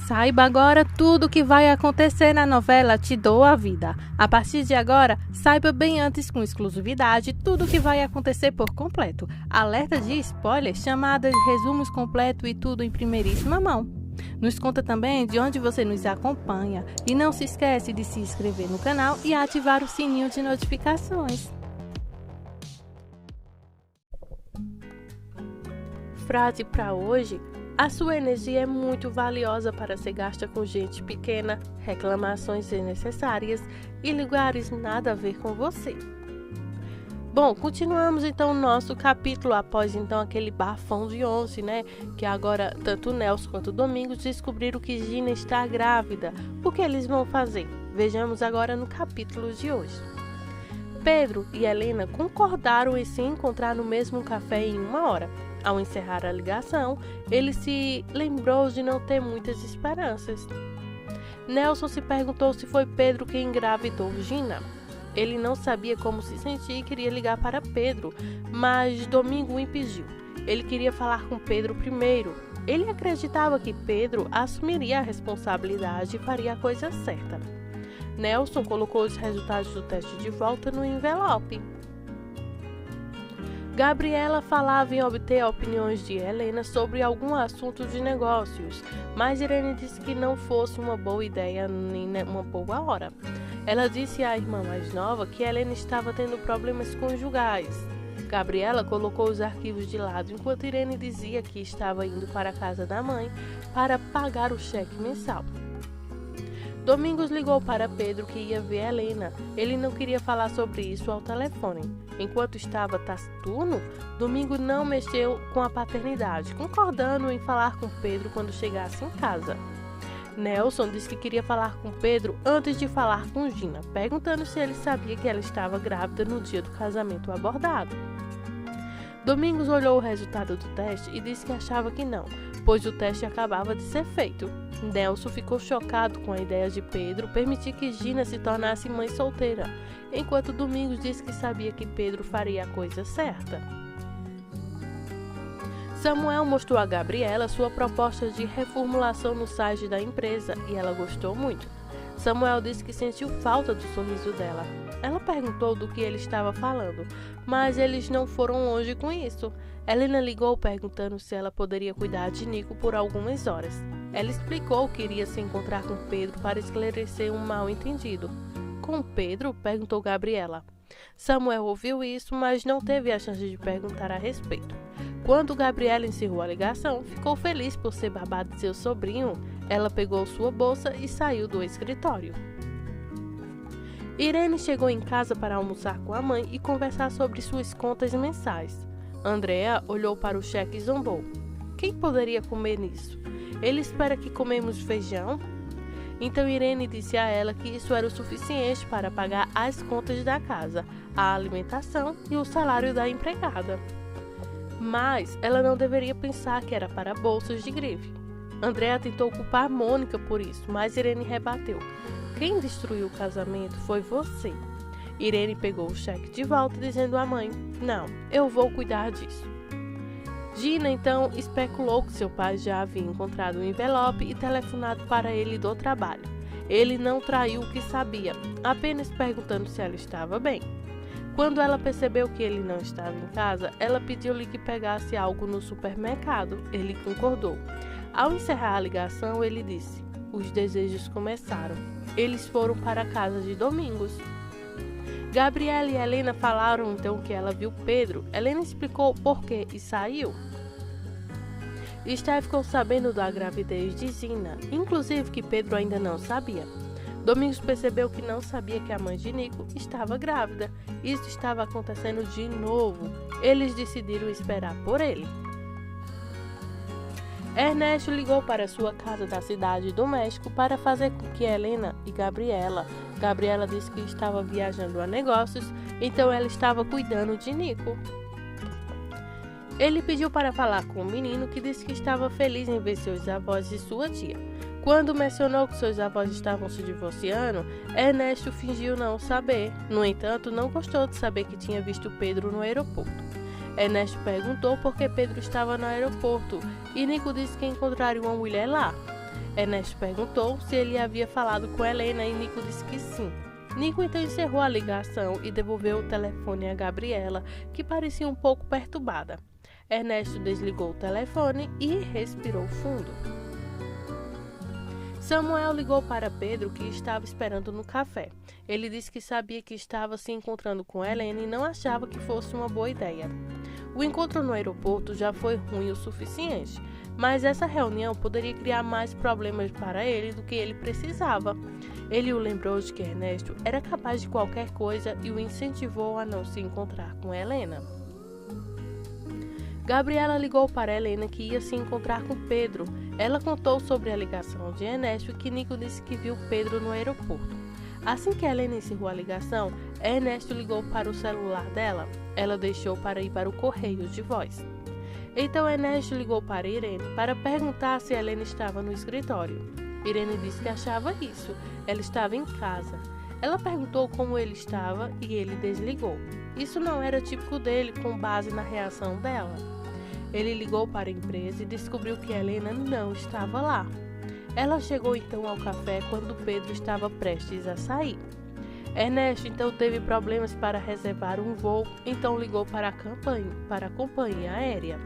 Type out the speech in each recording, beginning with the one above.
Saiba agora tudo o que vai acontecer na novela Te Dou a Vida. A partir de agora, saiba bem antes com exclusividade tudo o que vai acontecer por completo. Alerta de spoiler, chamadas, resumos completo e tudo em primeiríssima mão. Nos conta também de onde você nos acompanha e não se esquece de se inscrever no canal e ativar o sininho de notificações. Frase para hoje: a sua energia é muito valiosa para ser gasta com gente pequena, reclamações desnecessárias e lugares nada a ver com você. Bom, continuamos então o nosso capítulo após então aquele bafão de 11, que agora tanto Nelson quanto Domingos descobriram que Gina está grávida. O que eles vão fazer? Vejamos agora no capítulo de hoje. Pedro e Helena concordaram em se encontrar no mesmo café em 1 hora. Ao encerrar a ligação, ele se lembrou de não ter muitas esperanças. Nelson se perguntou se foi Pedro quem engravidou Gina. Ele não sabia como se sentir e queria ligar para Pedro, mas Domingo o impediu. Ele queria falar com Pedro primeiro. Ele acreditava que Pedro assumiria a responsabilidade e faria a coisa certa. Nelson colocou os resultados do teste de volta no envelope. Gabriela falava em obter opiniões de Helena sobre algum assunto de negócios, mas Irene disse que não fosse uma boa ideia nem uma boa hora. Ela disse à irmã mais nova que Helena estava tendo problemas conjugais. Gabriela colocou os arquivos de lado enquanto Irene dizia que estava indo para a casa da mãe para pagar o cheque mensal. Domingos ligou para Pedro que ia ver Helena. Ele não queria falar sobre isso ao telefone. Enquanto estava taciturno, Domingo não mexeu com a paternidade, concordando em falar com Pedro quando chegasse em casa. Nelson disse que queria falar com Pedro antes de falar com Gina, perguntando se ele sabia que ela estava grávida no dia do casamento abordado. Domingos olhou o resultado do teste e disse que achava que não, pois o teste acabava de ser feito. Nelson ficou chocado com a ideia de Pedro permitir que Gina se tornasse mãe solteira, enquanto Domingos disse que sabia que Pedro faria a coisa certa. Samuel mostrou a Gabriela sua proposta de reformulação no site da empresa e ela gostou muito. Samuel disse que sentiu falta do sorriso dela. Ela perguntou do que ele estava falando, mas eles não foram longe com isso. Helena ligou perguntando se ela poderia cuidar de Nico por algumas horas. Ela explicou que iria se encontrar com Pedro para esclarecer um mal-entendido. Com Pedro? Perguntou Gabriela. Samuel ouviu isso, mas não teve a chance de perguntar a respeito. Quando Gabriela encerrou a ligação, ficou feliz por ser babá de seu sobrinho. Ela pegou sua bolsa e saiu do escritório. Irene chegou em casa para almoçar com a mãe e conversar sobre suas contas mensais. Andréa olhou para o cheque e zombou. Quem poderia comer nisso? Ele espera que comemos feijão? Então Irene disse a ela que isso era o suficiente para pagar as contas da casa, a alimentação e o salário da empregada. Mas ela não deveria pensar que era para bolsas de grife. Andréa tentou culpar Mônica por isso, mas Irene rebateu. Quem destruiu o casamento foi você. Irene pegou o cheque de volta, dizendo à mãe: não, eu vou cuidar disso. Gina então especulou que seu pai já havia encontrado o envelope e telefonado para ele do trabalho. Ele não traiu o que sabia, apenas perguntando se ela estava bem. Quando ela percebeu que ele não estava em casa, ela pediu-lhe que pegasse algo no supermercado. Ele concordou. Ao encerrar a ligação, ele disse: os desejos começaram. Eles foram para a casa de Domingos. Gabriela e Helena falaram então que ela viu Pedro. Helena explicou por quê e saiu. Esther ficou sabendo da gravidez de Gina, inclusive que Pedro ainda não sabia. Domingos percebeu que não sabia que a mãe de Nico estava grávida. Isso estava acontecendo de novo. Eles decidiram esperar por ele. Ernesto ligou para sua casa da cidade do México para fazer com que Helena e Gabriela disse que estava viajando a negócios, então ela estava cuidando de Nico. Ele pediu para falar com o menino, que disse que estava feliz em ver seus avós e sua tia. Quando mencionou que seus avós estavam se divorciando, Ernesto fingiu não saber. No entanto, não gostou de saber que tinha visto Pedro no aeroporto. Ernesto perguntou por que Pedro estava no aeroporto e Nico disse que encontraria uma mulher lá. Ernesto perguntou se ele havia falado com Helena e Nico disse que sim. Nico então encerrou a ligação e devolveu o telefone a Gabriela, que parecia um pouco perturbada. Ernesto desligou o telefone e respirou fundo. Samuel ligou para Pedro, que estava esperando no café. Ele disse que sabia que estava se encontrando com Helena e não achava que fosse uma boa ideia. O encontro no aeroporto já foi ruim o suficiente, mas essa reunião poderia criar mais problemas para ele do que ele precisava. Ele o lembrou de que Ernesto era capaz de qualquer coisa e o incentivou a não se encontrar com Helena. Gabriela ligou para Helena, que ia se encontrar com Pedro. Ela contou sobre a ligação de Ernesto e que Nico disse que viu Pedro no aeroporto. Assim que Helena encerrou a ligação, Ernesto ligou para o celular dela. Ela deixou para ir para o correio de voz. Então Ernesto ligou para Irene para perguntar se Helena estava no escritório. Irene disse que achava isso. Ela estava em casa. Ela perguntou como ele estava e ele desligou. Isso não era típico dele, com base na reação dela. Ele ligou para a empresa e descobriu que Helena não estava lá. Ela chegou então ao café quando Pedro estava prestes a sair. Ernesto então teve problemas para reservar um voo, então ligou para a companhia aérea.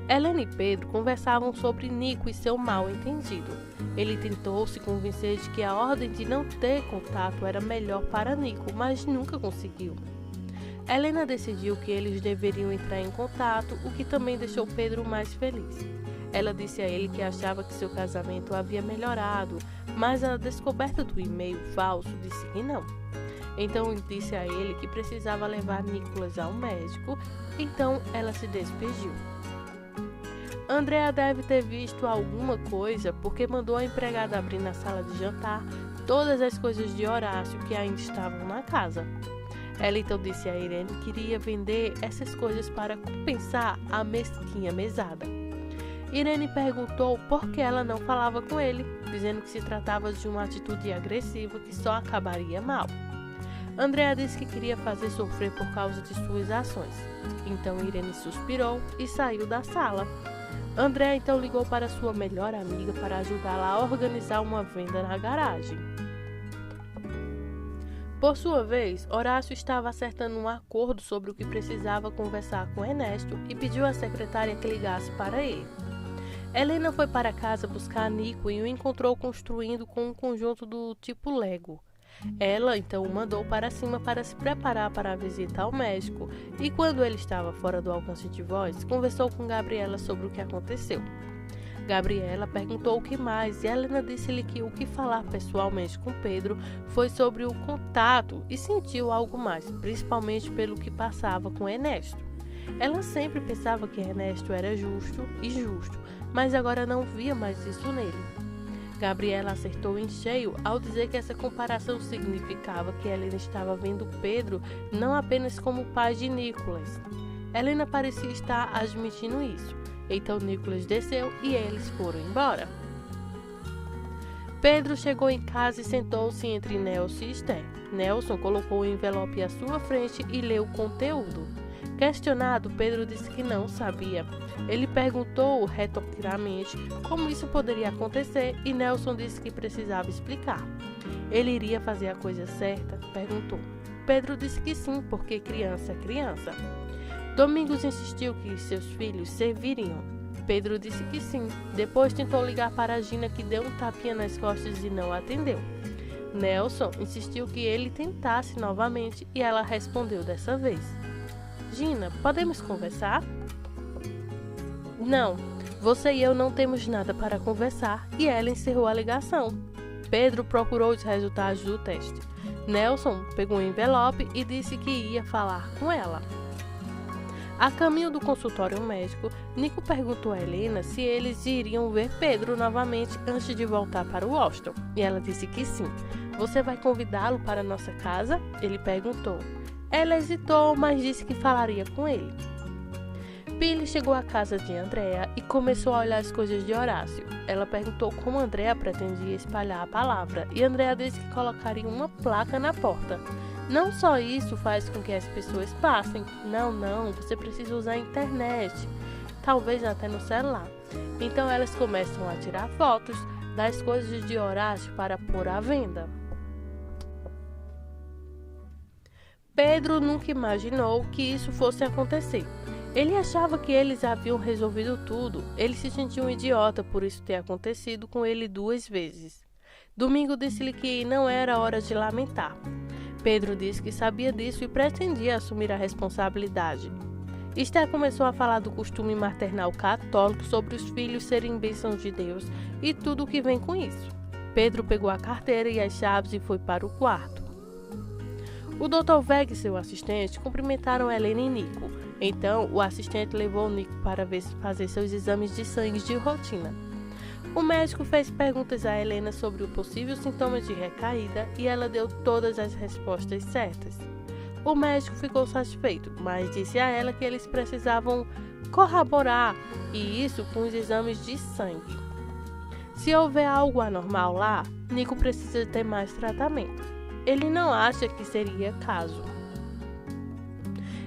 Helena e Pedro conversavam sobre Nico e seu mal-entendido. Ele tentou se convencer de que a ordem de não ter contato era melhor para Nico, mas nunca conseguiu. Helena decidiu que eles deveriam entrar em contato, o que também deixou Pedro mais feliz. Ela disse a ele que achava que seu casamento havia melhorado, mas a descoberta do e-mail falso disse que não. Então disse a ele que precisava levar Nicolas ao médico, então ela se despediu. Andrea deve ter visto alguma coisa porque mandou a empregada abrir na sala de jantar todas as coisas de Horácio que ainda estavam na casa. Ela então disse a Irene que iria vender essas coisas para compensar a mesquinha mesada. Irene perguntou por que ela não falava com ele, dizendo que se tratava de uma atitude agressiva que só acabaria mal. Andrea disse que queria fazer sofrer por causa de suas ações. Então Irene suspirou e saiu da sala. Andrea então ligou para sua melhor amiga para ajudá-la a organizar uma venda na garagem. Por sua vez, Horácio estava acertando um acordo sobre o que precisava conversar com Ernesto e pediu à secretária que ligasse para ele. Helena foi para casa buscar Nico e o encontrou construindo com um conjunto do tipo Lego. Ela então o mandou para cima para se preparar para a visita ao médico e quando ele estava fora do alcance de voz, conversou com Gabriela sobre o que aconteceu. Gabriela perguntou o que mais e Helena disse-lhe que o que falar pessoalmente com Pedro foi sobre o contato e sentiu algo mais, principalmente pelo que passava com Ernesto. Ela sempre pensava que Ernesto era justo, mas agora não via mais isso nele. Gabriela acertou em cheio ao dizer que essa comparação significava que Helena estava vendo Pedro não apenas como pai de Nicolas. Helena parecia estar admitindo isso. Então Nicolas desceu e eles foram embora. Pedro chegou em casa e sentou-se entre Nelson e Esther. Nelson colocou o envelope à sua frente e leu o conteúdo. Questionado, Pedro disse que não sabia. Ele perguntou retorcidamente como isso poderia acontecer e Nelson disse que precisava explicar. Ele iria fazer a coisa certa? Perguntou. Pedro disse que sim, porque criança é criança. Domingos insistiu que seus filhos serviriam. Pedro disse que sim. Depois tentou ligar para Gina, que deu um tapinha nas costas e não atendeu. Nelson insistiu que ele tentasse novamente e ela respondeu dessa vez. Gina, podemos conversar? Não, você e eu não temos nada para conversar e ela encerrou a ligação. Pedro procurou os resultados do teste. Nelson pegou um envelope e disse que ia falar com ela. A caminho do consultório médico, Nico perguntou a Helena se eles iriam ver Pedro novamente antes de voltar para Washington. E ela disse que sim. Você vai convidá-lo para nossa casa? Ele perguntou. Ela hesitou, mas disse que falaria com ele. Billy chegou à casa de Andrea e começou a olhar as coisas de Horácio. Ela perguntou como Andrea pretendia espalhar a palavra e Andrea disse que colocaria uma placa na porta. Não só isso faz com que as pessoas passem. Não, você precisa usar a internet. Talvez até no celular. Então elas começam a tirar fotos das coisas de Horácio para pôr à venda. Pedro nunca imaginou que isso fosse acontecer. Ele achava que eles haviam resolvido tudo. Ele se sentiu um idiota por isso ter acontecido com ele 2 vezes. Domingo disse-lhe que não era hora de lamentar. Pedro disse que sabia disso e pretendia assumir a responsabilidade. Esther começou a falar do costume maternal católico sobre os filhos serem bênçãos de Deus e tudo o que vem com isso. Pedro pegou a carteira e as chaves e foi para o quarto. O Dr. Weg e seu assistente cumprimentaram Helena e Nico. Então, o assistente levou Nico para fazer seus exames de sangue de rotina. O médico fez perguntas a Helena sobre o possível sintoma de recaída e ela deu todas as respostas certas. O médico ficou satisfeito, mas disse a ela que eles precisavam corroborar, e isso com os exames de sangue. Se houver algo anormal lá, Nico precisa ter mais tratamento. Ele não acha que seria caso.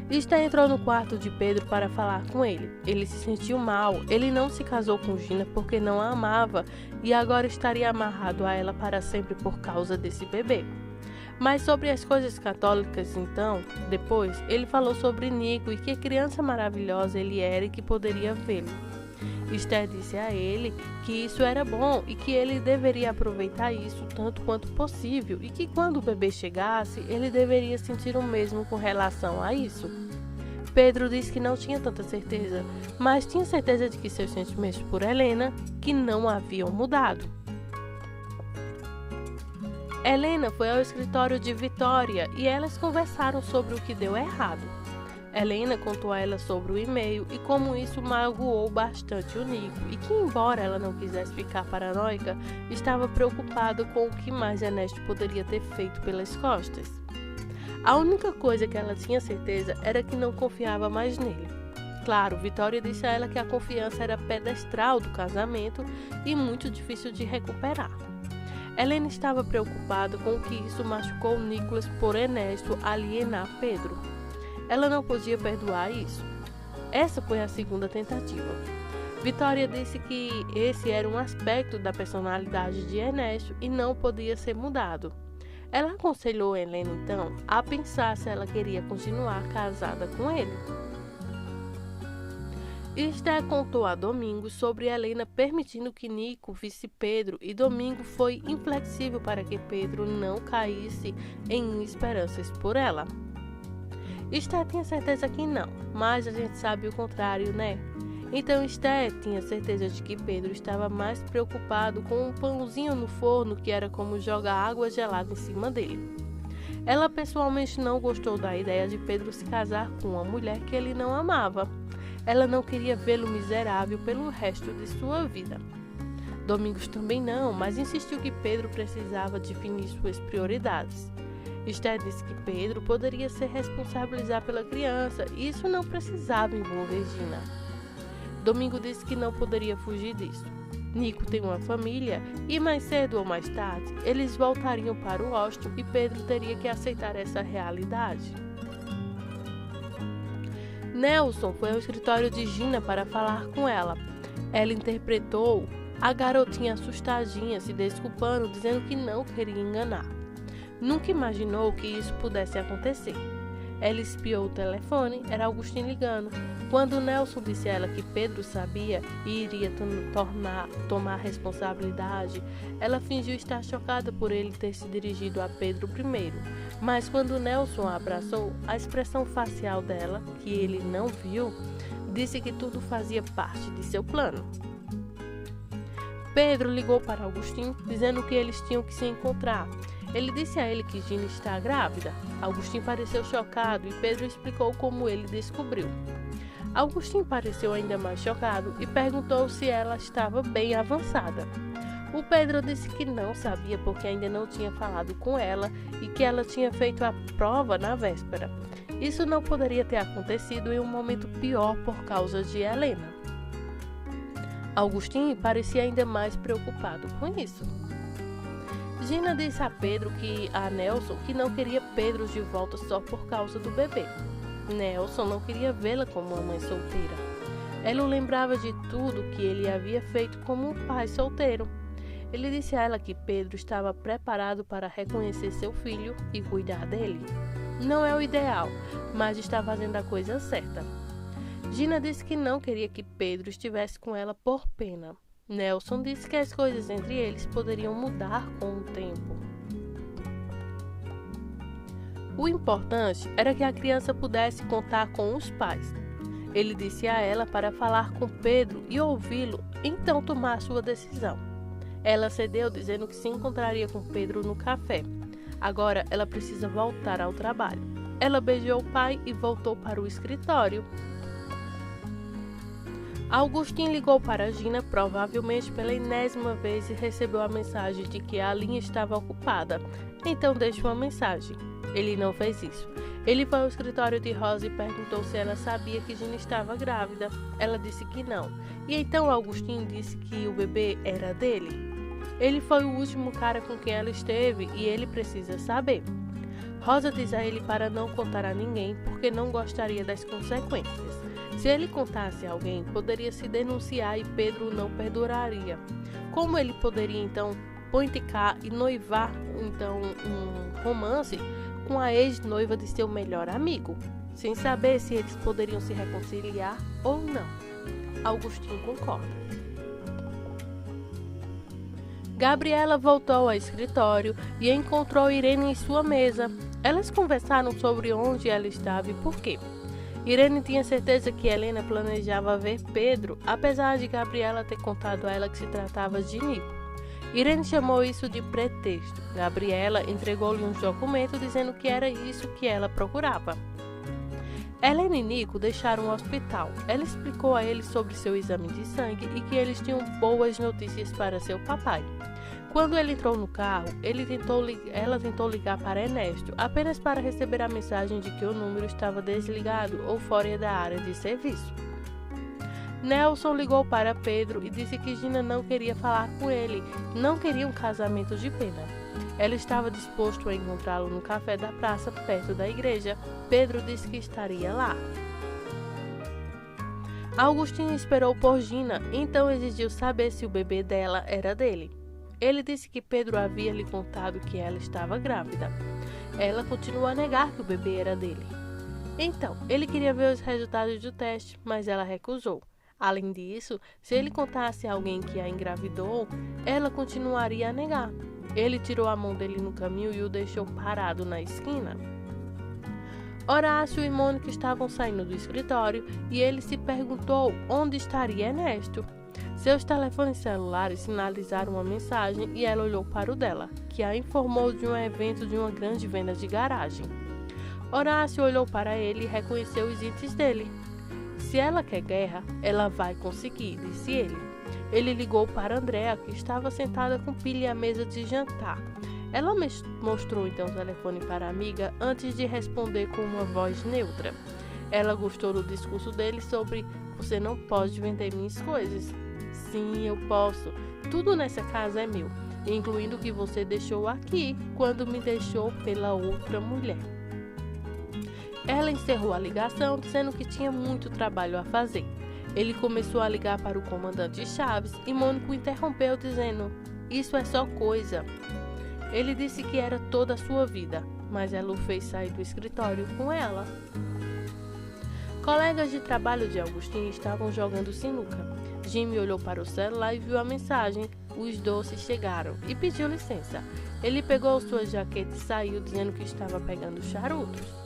Esther entrou no quarto de Pedro para falar com ele. Ele se sentiu mal. Ele não se casou com Gina porque não a amava e agora estaria amarrado a ela para sempre por causa desse bebê. Mas sobre as coisas católicas, então, depois, ele falou sobre Nico e que criança maravilhosa ele era e que poderia vê-lo. Esther disse a ele que isso era bom e que ele deveria aproveitar isso tanto quanto possível e que quando o bebê chegasse, ele deveria sentir o mesmo com relação a isso. Pedro disse que não tinha tanta certeza, mas tinha certeza de que seus sentimentos por Helena que não haviam mudado. Helena foi ao escritório de Vitória e elas conversaram sobre o que deu errado. Helena contou a ela sobre o e-mail e como isso magoou bastante o Nico e que, embora ela não quisesse ficar paranoica, estava preocupada com o que mais Ernesto poderia ter feito pelas costas. A única coisa que ela tinha certeza era que não confiava mais nele. Claro, Vitória disse a ela que a confiança era pedestral do casamento e muito difícil de recuperar. Helena estava preocupada com o que isso machucou Nicolas por Ernesto alienar Pedro. Ela não podia perdoar isso. Essa foi a segunda tentativa. Vitória disse que esse era um aspecto da personalidade de Ernesto e não podia ser mudado. Ela aconselhou Helena, então, a pensar se ela queria continuar casada com ele. Esther contou a Domingo sobre Helena permitindo que Nico visse Pedro e Domingo foi inflexível para que Pedro não caísse em esperanças por ela. Esther tinha certeza que não, mas a gente sabe o contrário, né? Então Esther tinha certeza de que Pedro estava mais preocupado com um pãozinho no forno que era como jogar água gelada em cima dele. Ela pessoalmente não gostou da ideia de Pedro se casar com uma mulher que ele não amava. Ela não queria vê-lo miserável pelo resto de sua vida. Domingos também não, mas insistiu que Pedro precisava definir suas prioridades. Esther disse que Pedro poderia se responsabilizar pela criança e isso não precisava envolver Gina. Domingo disse que não poderia fugir disso. Nico tem uma família e mais cedo ou mais tarde eles voltariam para o Washington e Pedro teria que aceitar essa realidade. Nelson foi ao escritório de Gina para falar com ela. Ela interpretou a garotinha assustadinha, se desculpando, dizendo que não queria enganar. Nunca imaginou que isso pudesse acontecer. Ela espiou o telefone, era Augustin ligando. Quando Nelson disse a ela que Pedro sabia e iria tomar responsabilidade, ela fingiu estar chocada por ele ter se dirigido a Pedro primeiro. Mas quando Nelson a abraçou, a expressão facial dela, que ele não viu, disse que tudo fazia parte de seu plano. Pedro ligou para Augustin, dizendo que eles tinham que se encontrar. Ele disse a ele que Gina está grávida. Augustin pareceu chocado e Pedro explicou como ele descobriu. Augustin pareceu ainda mais chocado e perguntou se ela estava bem avançada. O Pedro disse que não sabia porque ainda não tinha falado com ela e que ela tinha feito a prova na véspera. Isso não poderia ter acontecido em um momento pior por causa de Helena. Augustin parecia ainda mais preocupado com isso. Gina disse a Nelson que não queria Pedro de volta só por causa do bebê. Nelson não queria vê-la como uma mãe solteira. Ela o lembrava de tudo que ele havia feito como um pai solteiro. Ele disse a ela que Pedro estava preparado para reconhecer seu filho e cuidar dele. Não é o ideal, mas está fazendo a coisa certa. Gina disse que não queria que Pedro estivesse com ela por pena. Nelson disse que as coisas entre eles poderiam mudar com o tempo. O importante era que a criança pudesse contar com os pais. Ele disse a ela para falar com Pedro e ouvi-lo, então tomar sua decisão. Ela cedeu, dizendo que se encontraria com Pedro no café. Agora ela precisa voltar ao trabalho. Ela beijou o pai e voltou para o escritório. Augustin ligou para Gina, provavelmente pela enésima vez, e recebeu a mensagem de que a linha estava ocupada. Então deixou uma mensagem. Ele não fez isso. Ele foi ao escritório de Rosa e perguntou se ela sabia que Gina estava grávida. Ela disse que não. E então Augustin disse que o bebê era dele. Ele foi o último cara com quem ela esteve e ele precisa saber. Rosa diz a ele para não contar a ninguém porque não gostaria das consequências. Se ele contasse a alguém, poderia se denunciar e Pedro não perduraria. Como ele poderia então politicar e noivar então um romance com a ex-noiva de seu melhor amigo, sem saber se eles poderiam se reconciliar ou não? Augustin concorda. Gabriela voltou ao escritório e encontrou Irene em sua mesa. Elas conversaram sobre onde ela estava e por quê. Irene tinha certeza que Helena planejava ver Pedro, apesar de Gabriela ter contado a ela que se tratava de Nico. Irene chamou isso de pretexto. Gabriela entregou-lhe um documento dizendo que era isso que ela procurava. Helena e Nico deixaram o hospital. Ela explicou a eles sobre seu exame de sangue e que eles tinham boas notícias para seu papai. Quando ele entrou no carro, ela tentou ligar para Ernesto, apenas para receber a mensagem de que o número estava desligado ou fora da área de serviço. Nelson ligou para Pedro e disse que Gina não queria falar com ele, não queria um casamento de pena. Ela estava disposto a encontrá-lo no café da praça, perto da igreja. Pedro disse que estaria lá. Augustin esperou por Gina, então exigiu saber se o bebê dela era dele. Ele disse que Pedro havia lhe contado que ela estava grávida. Ela continuou a negar que o bebê era dele. Então, ele queria ver os resultados do teste, mas ela recusou. Além disso, se ele contasse a alguém que a engravidou, ela continuaria a negar. Ele tirou a mão dele no caminho e o deixou parado na esquina. Horácio e Mônica estavam saindo do escritório e ele se perguntou onde estaria Ernesto. Seus telefones celulares sinalizaram uma mensagem e ela olhou para o dela, que a informou de um evento de uma grande venda de garagem. Horácio olhou para ele e reconheceu os itens dele. Se ela quer guerra, ela vai conseguir, disse ele. Ele ligou para Andréa, que estava sentada com pilha à mesa de jantar. Ela mostrou então o telefone para a amiga antes de responder com uma voz neutra. Ela gostou do discurso dele sobre "Você não pode vender minhas coisas". "Sim, eu posso. Tudo nessa casa é meu, incluindo o que você deixou aqui quando me deixou pela outra mulher". Ela encerrou a ligação dizendo que tinha muito trabalho a fazer. Ele começou a ligar para o comandante Chaves e Mônico interrompeu dizendo: "Isso é só coisa". Ele disse que era toda a sua vida, mas ela o fez sair do escritório com ela. Colegas de trabalho de Augustin estavam jogando sinuca. Jimmy olhou para o celular e viu a mensagem: "Os doces chegaram", e pediu licença. Ele pegou sua jaqueta e saiu dizendo que estava pegando charutos.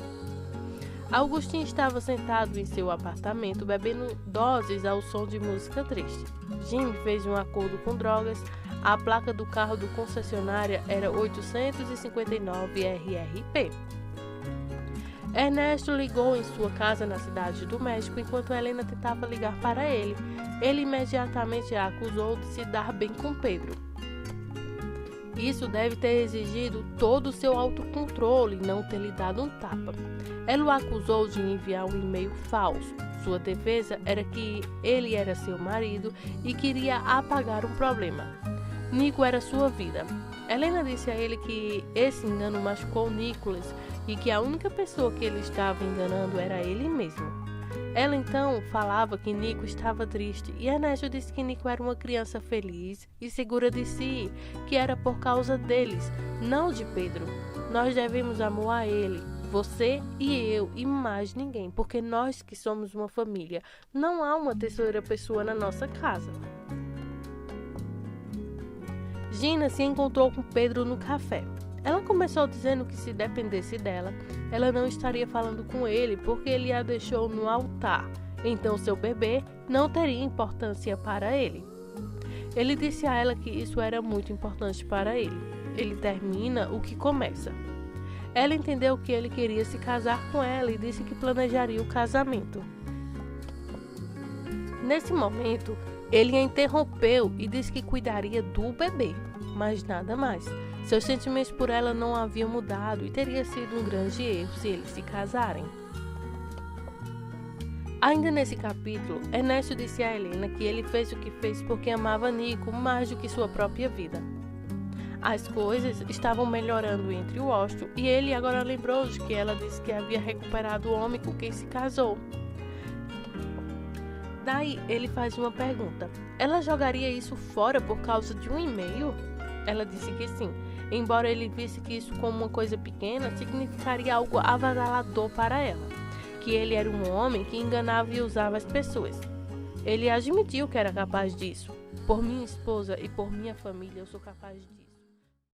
Augustin estava sentado em seu apartamento bebendo doses ao som de música triste. Jimmy fez um acordo com drogas. A placa do carro do concessionária era 859 RRP. Ernesto ligou em sua casa na cidade do México enquanto Helena tentava ligar para ele. Ele imediatamente a acusou de se dar bem com Pedro. Isso deve ter exigido todo o seu autocontrole e não ter lhe dado um tapa. Ela o acusou de enviar um e-mail falso. Sua defesa era que ele era seu marido e queria apagar um problema. Nico era sua vida. Helena disse a ele que esse engano machucou Nicholas e que a única pessoa que ele estava enganando era ele mesmo. Ela então falava que Nico estava triste e Ernesto disse que Nico era uma criança feliz e segura de si, que era por causa deles, não de Pedro. Nós devemos amar a ele, você e eu e mais ninguém, porque nós que somos uma família, não há uma terceira pessoa na nossa casa. Gina se encontrou com Pedro no café. Ela começou dizendo que se dependesse dela, ela não estaria falando com ele porque ele a deixou no altar. Então seu bebê não teria importância para ele. Ele disse a ela que isso era muito importante para ele. Ele termina o que começa. Ela entendeu que ele queria se casar com ela e disse que planejaria o casamento. Nesse momento, ele a interrompeu e disse que cuidaria do bebê, mas nada mais. Seus sentimentos por ela não haviam mudado e teria sido um grande erro se eles se casarem. Ainda nesse capítulo, Ernesto disse a Helena que ele fez o que fez porque amava Nico mais do que sua própria vida. As coisas estavam melhorando entre Washington e ele agora lembrou de que ela disse que havia recuperado o homem com quem se casou. Daí ele faz uma pergunta: ela jogaria isso fora por causa de um e-mail? Ela disse que sim, embora ele visse que isso como uma coisa pequena significaria algo avassalador para ela, que ele era um homem que enganava e usava as pessoas. Ele admitiu que era capaz disso. Por minha esposa e por minha família eu sou capaz disso.